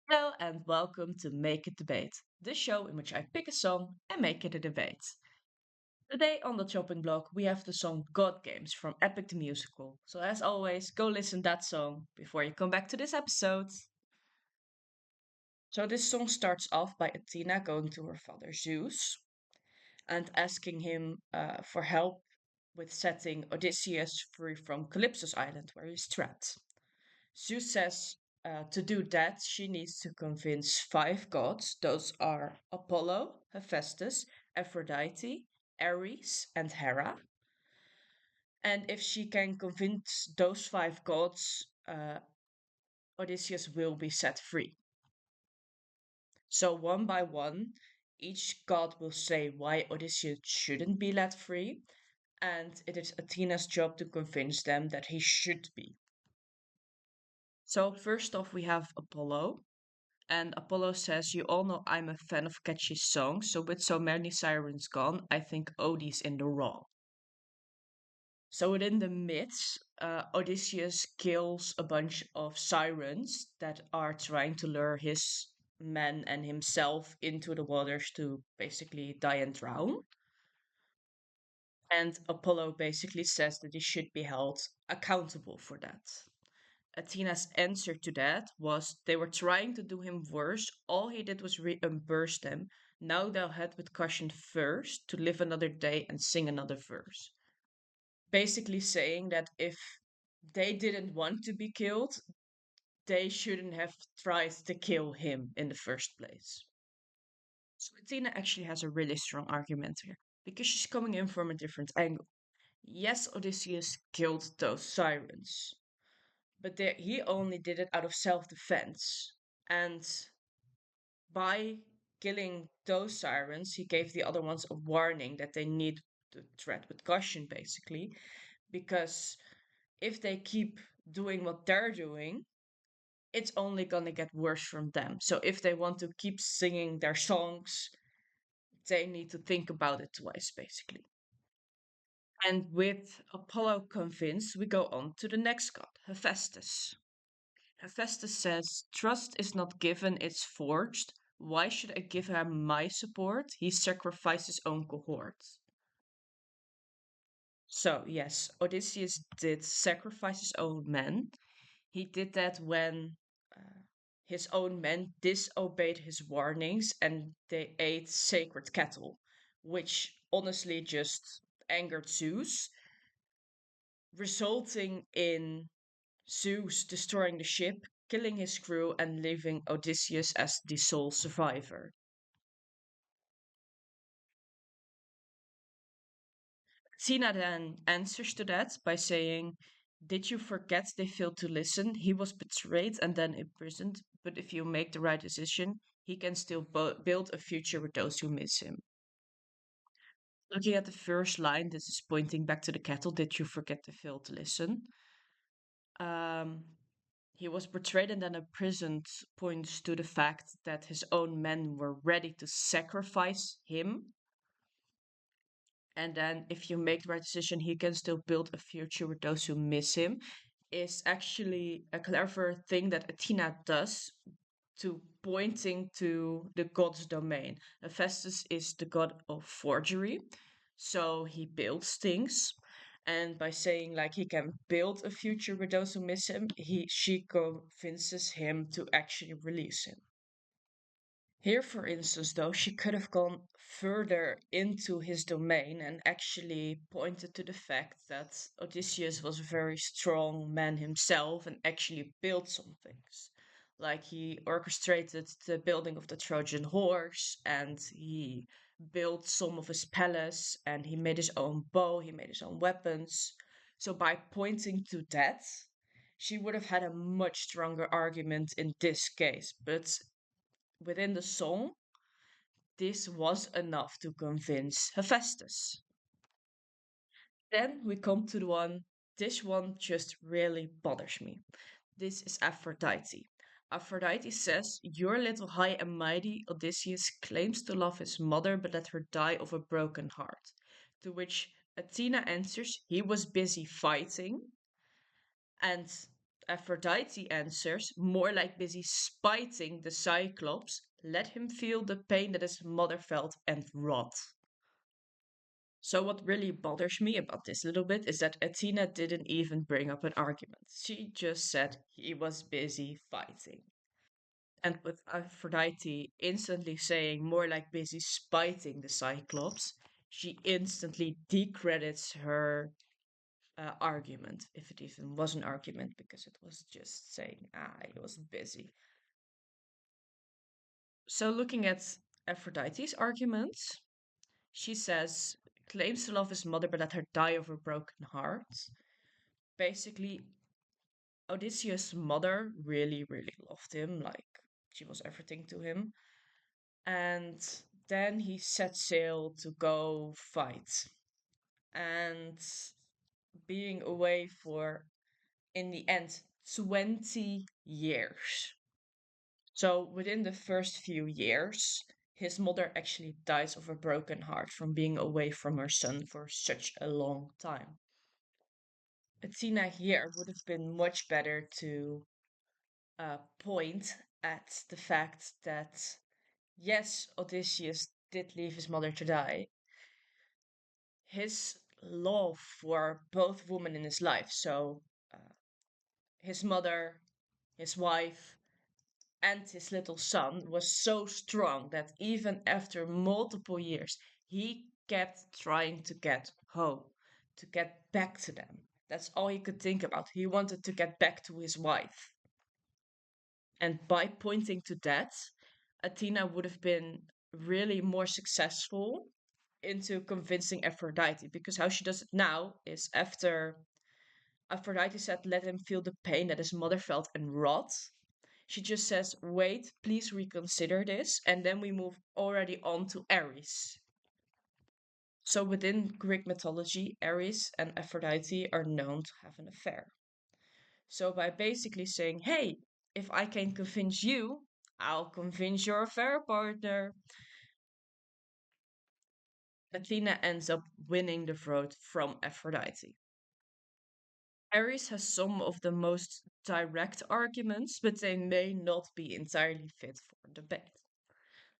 Hello and welcome to Make It Debate, the show in which I pick a song and make it a debate. Today on the chopping block we have the song God Games from Epic the Musical. So as always, go listen that song before you come back to this episode. So this song starts off by Athena going to her father Zeus and asking him for help with setting Odysseus free from Calypso's island where he's trapped. Zeus says to do that, she needs to convince five gods. Those are Apollo, Hephaestus, Aphrodite, Ares, and Hera. And if she can convince those five gods, Odysseus will be set free. So, one by one, each god will say why Odysseus shouldn't be let free, and it is Athena's job to convince them that he should be. So, first off, we have Apollo. And Apollo says, "You all know I'm a fan of catchy songs, so with so many sirens gone, I think Odie's in the wrong." So within the myths, Odysseus kills a bunch of sirens that are trying to lure his men and himself into the waters to basically die and drown. And Apollo basically says that he should be held accountable for that. Athena's answer to that was they were trying to do him worse. All he did was reimburse them. Now they'll head with caution first to live another day and sing another verse. Basically saying that if they didn't want to be killed, they shouldn't have tried to kill him in the first place. So Athena actually has a really strong argument here because she's coming in from a different angle. Yes, Odysseus killed those sirens, but he only did it out of self-defense. And by killing those sirens, he gave the other ones a warning that they need to tread with caution, basically, because if they keep doing what they're doing, it's only gonna get worse from them. So if they want to keep singing their songs, they need to think about it twice, basically. And with Apollo convinced, we go on to the next god, Hephaestus. Hephaestus says, "Trust is not given, it's forged. Why should I give him my support? He sacrificed his own cohort." So, yes, Odysseus did sacrifice his own men. He did that when his own men disobeyed his warnings and they ate sacred cattle, which honestly just angered Zeus, resulting in Zeus destroying the ship, killing his crew, and leaving Odysseus as the sole survivor. Athena then answers to that by saying, "Did you forget they failed to listen? He was betrayed and then imprisoned, but if you make the right decision, he can still build a future with those who miss him." Looking at the first line, this is pointing back to the cattle. Did you forget they failed to listen? Um, he was betrayed and then imprisoned points to the fact that his own men were ready to sacrifice him. And then, if you make the right decision, he can still build a future with those who miss him. Is actually a clever thing that Athena does to pointing to the god's domain. Hephaestus is the god of forgery, so he builds things. And by saying like he can build a future with those who miss him, she convinces him to actually release him. Here, for instance, though, she could have gone further into his domain and actually pointed to the fact that Odysseus was a very strong man himself and actually built some things. Like he orchestrated the building of the Trojan horse and he built some of his palace and he made his own bow, he made his own weapons. So by pointing to that, she would have had a much stronger argument in this case. But within the song, this was enough to convince Hephaestus. Then we come to this one just really bothers me. This is Aphrodite. Aphrodite says, "Your little high and mighty Odysseus claims to love his mother, but let her die of a broken heart." To which Athena answers, "He was busy fighting." And Aphrodite answers, more like busy spiting the Cyclops, let him feel the pain that his mother felt and rot. So, what really bothers me about this little bit is that Athena didn't even bring up an argument. She just said he was busy fighting. And with Aphrodite instantly saying more like busy spiting the Cyclops, she instantly decredits her argument, if it even was an argument, because it was just saying, he was busy. So, looking at Aphrodite's arguments, she says, claims to love his mother but let her die of a broken heart. Basically, Odysseus' mother really, really loved him, like she was everything to him. And then he set sail to go fight. And being away for, in the end, 20 years. So within the first few years, his mother actually dies of a broken heart from being away from her son for such a long time. Athena here would have been much better to point at the fact that, yes, Odysseus did leave his mother to die. His love for both women in his life, so uh, his mother, his wife, and his little son, was so strong that even after multiple years, he kept trying to get home, to get back to them. That's all he could think about. He wanted to get back to his wife. And by pointing to that, Athena would have been really more successful into convincing Aphrodite, because how she does it now is after Aphrodite said, let him feel the pain that his mother felt and rot. She just says, wait, please reconsider this. And then we move already on to Ares. So within Greek mythology, Ares and Aphrodite are known to have an affair. So by basically saying, hey, if I can convince you, I'll convince your affair partner. Athena ends up winning the vote from Aphrodite. Ares has some of the most direct arguments, but they may not be entirely fit for debate.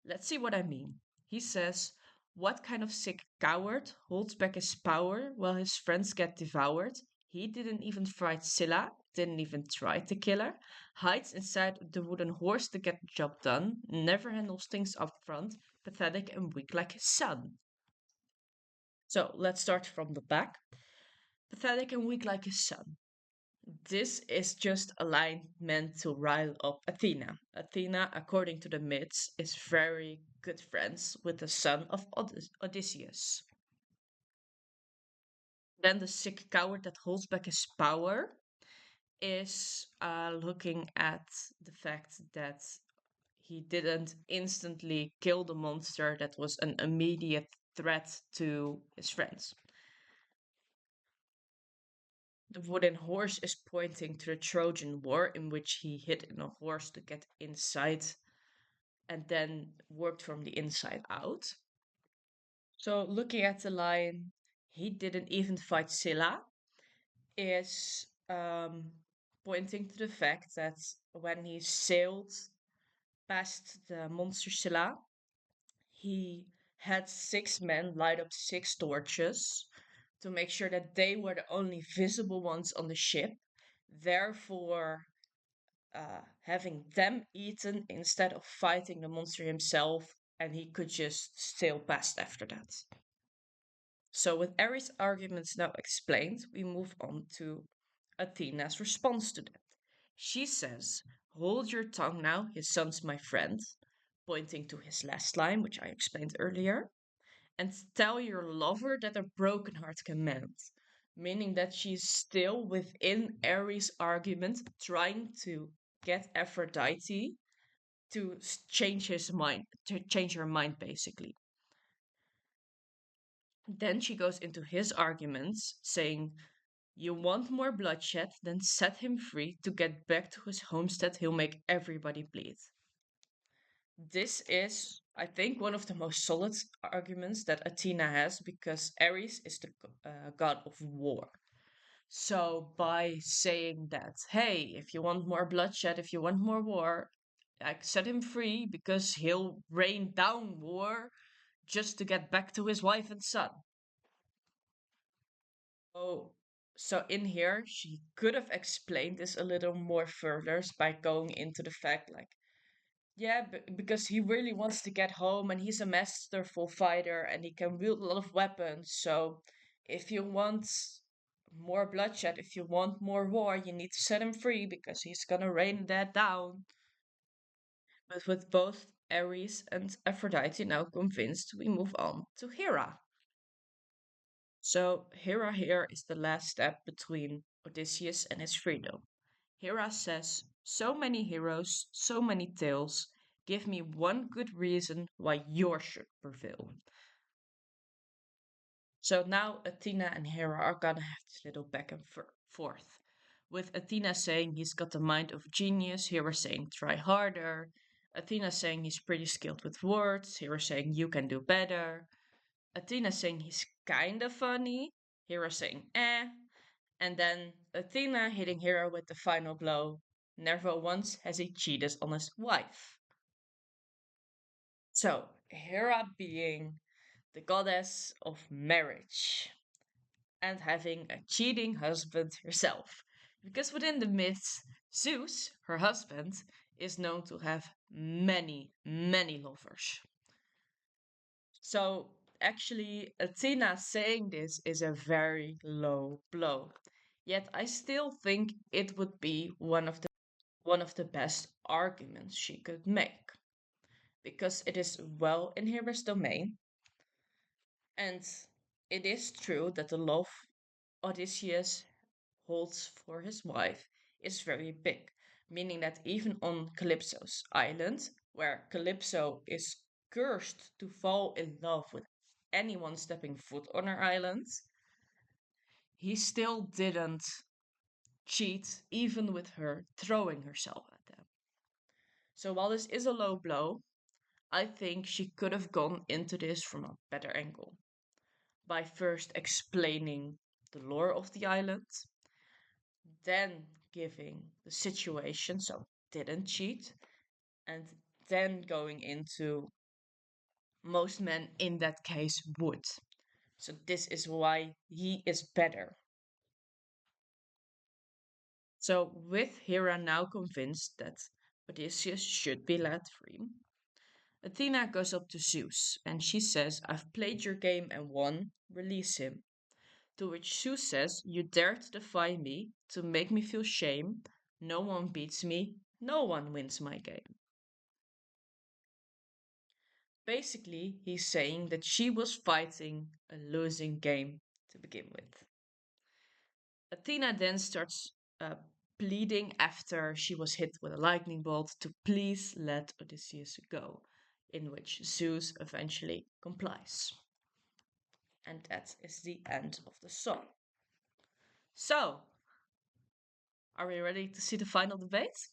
Let's see what I mean. He says, what kind of sick coward holds back his power while his friends get devoured? He didn't even fight Scylla, didn't even try to kill her, hides inside the wooden horse to get the job done, never handles things up front, pathetic and weak like his son. So let's start from the back. Pathetic and weak like his son. This is just a line meant to rile up Athena. Athena, according to the myths, is very good friends with the son of Odysseus. Then the sick coward that holds back his power is looking at the fact that he didn't instantly kill the monster that was an immediate threat to his friends. The wooden horse is pointing to the Trojan War, in which he hid in a horse to get inside and then worked from the inside out. So, looking at the line, he didn't even fight Scylla, is pointing to the fact that when he sailed past the monster Scylla, he had 6 men light up 6 torches to make sure that they were the only visible ones on the ship. Therefore, having them eaten instead of fighting the monster himself, and he could just sail past after that. So, with Ares' arguments now explained, we move on to Athena's response to that. She says, hold your tongue now, his son's my friend, pointing to his last line, which I explained earlier, and tell your lover that a broken heart can mend. Meaning that she's still within Ares' argument, trying to get Aphrodite to change his mind, to change her mind, basically. Then she goes into his arguments, saying, you want more bloodshed, then set him free to get back to his homestead. He'll make everybody bleed. This is, I think, one of the most solid arguments that Athena has, because Ares is the god of war. So by saying that, hey, if you want more bloodshed, if you want more war, I set him free because he'll rain down war just to get back to his wife and son. Oh, so in here, she could have explained this a little more further by going into the fact like, yeah, because he really wants to get home and he's a masterful fighter and he can wield a lot of weapons. So if you want more bloodshed, if you want more war, you need to set him free because he's gonna rain that down. But with both Ares and Aphrodite now convinced, we move on to Hera. So Hera here is the last step between Odysseus and his freedom. Hera says, so many heroes, so many tales. Give me one good reason why yours should prevail. So now Athena and Hera are gonna have this little back and forth. With Athena saying he's got the mind of genius, Hera saying try harder. Athena saying he's pretty skilled with words, Hera saying you can do better. Athena saying he's kinda funny, Hera saying eh. And then Athena hitting Hera with the final blow. Never once has he cheated on his wife. So, Hera being the goddess of marriage and having a cheating husband herself. Because within the myths, Zeus, her husband, is known to have many, many lovers. So, actually, Athena saying this is a very low blow. Yet I still think it would be one of the best arguments she could make because it is well in Hera's domain, and it is true that the love Odysseus holds for his wife is very big, meaning that even on Calypso's island, where Calypso is cursed to fall in love with anyone stepping foot on her island, he still didn't cheat, even with her throwing herself at them. So while this is a low blow, I think she could have gone into this from a better angle by first explaining the lore of the island, then giving the situation, so didn't cheat, and then going into most men in that case would. So this is why he is better. So with Hera now convinced that Odysseus should be let free, Athena goes up to Zeus and she says, I've played your game and won, release him. To which Zeus says, you dare to defy me, to make me feel shame. No one beats me, no one wins my game. Basically, he's saying that she was fighting a losing game to begin with. Athena then starts pleading after she was hit with a lightning bolt to please let Odysseus go, in which Zeus eventually complies. And that is the end of the song. So, are we ready to see the final debate?